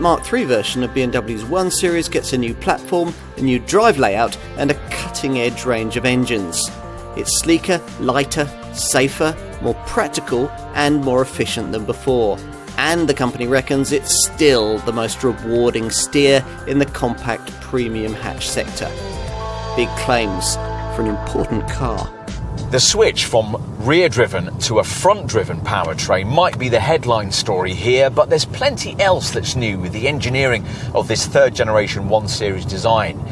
Mark III version of BMW's 1 Series gets a new platform, a new drive layout and a cutting-edge range of engines. It's sleeker, lighter, safer, more practical and more efficient than before. And the company reckons it's still the most rewarding steer in the compact premium hatch sector. Big claims for an important car. The switch from rear-driven to a front-driven powertrain might be the headline story here, but there's plenty else that's new with the engineering of this third-generation 1 Series design.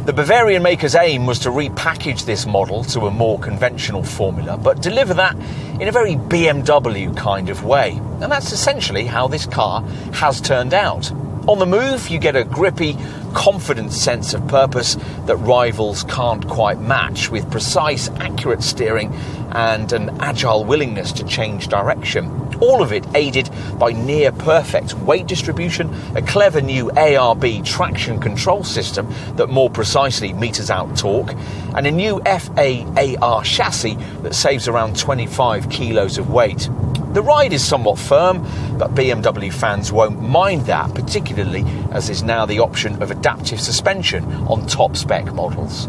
The Bavarian maker's aim was to repackage this model to a more conventional formula, but deliver that in a very BMW kind of way. And that's essentially how this car has turned out. On the move, you get a grippy, confident sense of purpose that rivals can't quite match, with precise, accurate steering and an agile willingness to change direction. All of it aided by near-perfect weight distribution, a clever new ARB traction control system that more precisely meters out torque, and a new FAAR chassis that saves around 25 kilos of weight. The ride is somewhat firm, but BMW fans won't mind that, particularly as there's now the option of adaptive suspension on top-spec models.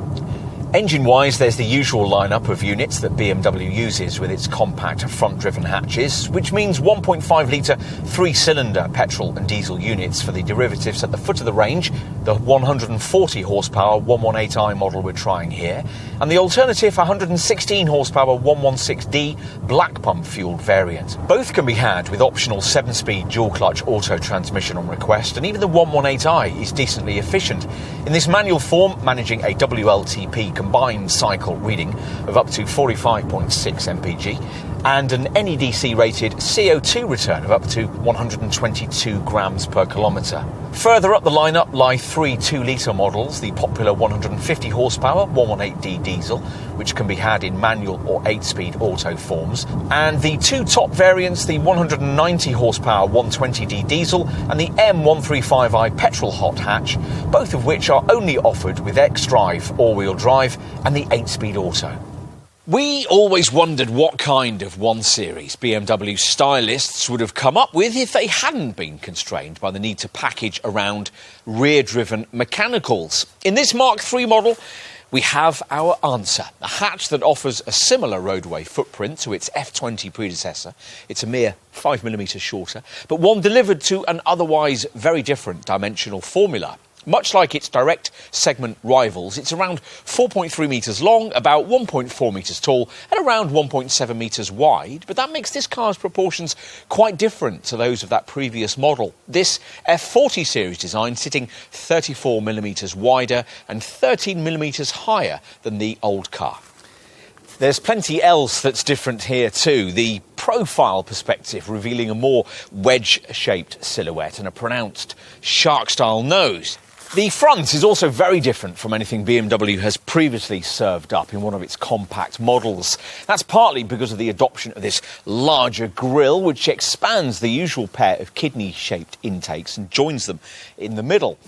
Engine-wise, there's the usual lineup of units that BMW uses with its compact front-driven hatches, which means 1.5-litre three-cylinder petrol and diesel units for the derivatives at the foot of the range, the 140-horsepower 118i model we're trying here, and the alternative 116-horsepower 116D black pump-fueled variant. Both can be had with optional 7-speed dual-clutch auto transmission on request, and even the 118i is decently efficient. In this manual form, managing a WLTP combined cycle reading of up to 45.6 mpg and an NEDC-rated CO2 return of up to 122 grams per kilometre. Further up the lineup lie three 2-litre models, the popular 150-horsepower 118D diesel, which can be had in manual or 8-speed auto forms, and the two top variants, the 190-horsepower 120D diesel and the M135i petrol hot hatch, both of which are only offered with xDrive all-wheel drive and the 8-speed auto. We always wondered what kind of 1 Series BMW stylists would have come up with if they hadn't been constrained by the need to package around rear-driven mechanicals. In this Mark III model, we have our answer. A hatch that offers a similar roadway footprint to its F20 predecessor. It's a mere 5mm shorter, but one delivered to an otherwise very different dimensional formula. Much like its direct segment rivals, it's around 4.3 metres long, about 1.4 metres tall and around 1.7 metres wide, but that makes this car's proportions quite different to those of that previous model. This F40 series design sitting 34mm wider and 13mm higher than the old car. There's plenty else that's different here too. The profile perspective revealing a more wedge-shaped silhouette and a pronounced shark-style nose. The front is also very different from anything BMW has previously served up in one of its compact models. That's partly because of the adoption of this larger grille, which expands the usual pair of kidney-shaped intakes and joins them in the middle.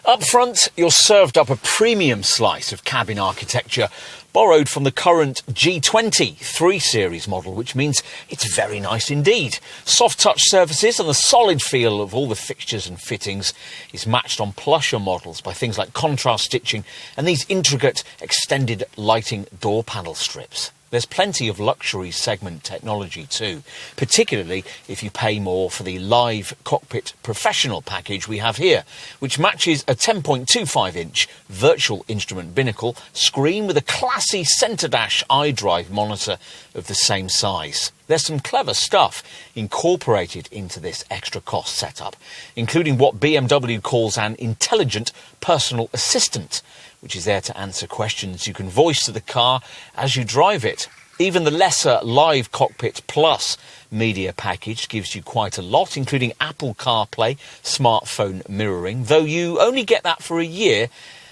Up front, you're served up a premium slice of cabin architecture borrowed from the current G20 3 Series model, which means it's very nice indeed. Soft touch surfaces and the solid feel of all the fixtures and fittings is matched on plusher models by things like contrast stitching and these intricate extended lighting door panel strips. There's plenty of luxury segment technology too, particularly if you pay more for the Live Cockpit Professional package we have here, which matches a 10.25-inch virtual instrument binnacle screen with a classy centre dash iDrive monitor of the same size. There's some clever stuff incorporated into this extra cost setup, including what BMW calls an intelligent personal assistant, which is there to answer questions you can voice to the car as you drive it. Even the lesser Live Cockpit Plus media package gives you quite a lot, including Apple CarPlay, smartphone mirroring, though you only get that for a year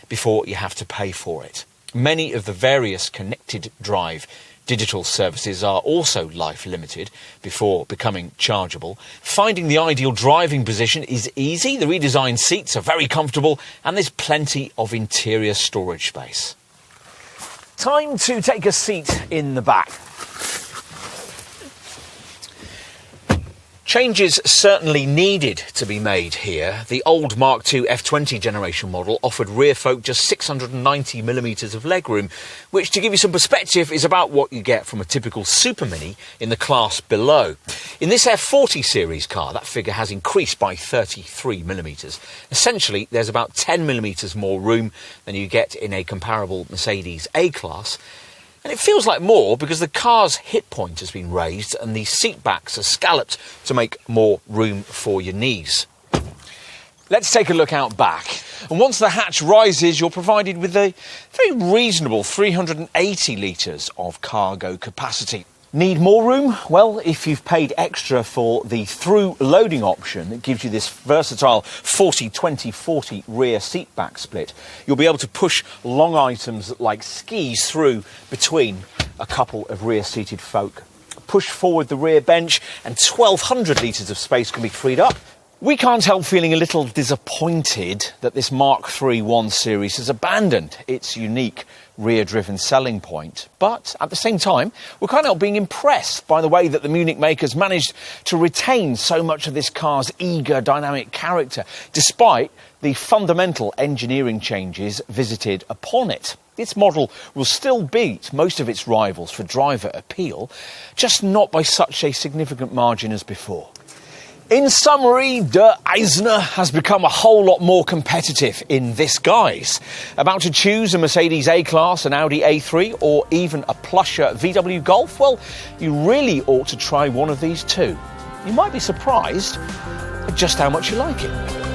before you have to pay for it. Many of the various connected drive digital services are also life limited before becoming chargeable. Finding the ideal driving position is easy, the redesigned seats are very comfortable, and there's plenty of interior storage space. Time to take a seat in the back. Changes certainly needed to be made here. The old Mark II F20 generation model offered rear folk just 690mm of legroom, which, to give you some perspective, is about what you get from a typical Super Mini in the class below. In this F40 series car, that figure has increased by 33mm. Essentially, there's about 10mm more room than you get in a comparable Mercedes A-Class. And it feels like more because the car's hip point has been raised and the seat backs are scalloped to make more room for your knees. Let's take a look out back. And once the hatch rises, you're provided with a very reasonable 380 litres of cargo capacity. Need more room? Well, if you've paid extra for the through loading option, it gives you this versatile 40-20-40 rear seat back split. You'll be able to push long items like skis through between a couple of rear seated folk. Push forward the rear bench and 1,200 litres of space can be freed up. We can't help feeling a little disappointed that this Mark III 1 Series has abandoned its unique rear-driven selling point. But at the same time, we can't help being impressed by the way that the Munich makers managed to retain so much of this car's eager, dynamic character, despite the fundamental engineering changes visited upon it. This model will still beat most of its rivals for driver appeal, just not by such a significant margin as before. In summary, Der Eisner has become a whole lot more competitive in this guise. About to choose a Mercedes A-Class, an Audi A3 or even a plusher VW Golf? Well, you really ought to try one of these too. You might be surprised at just how much you like it.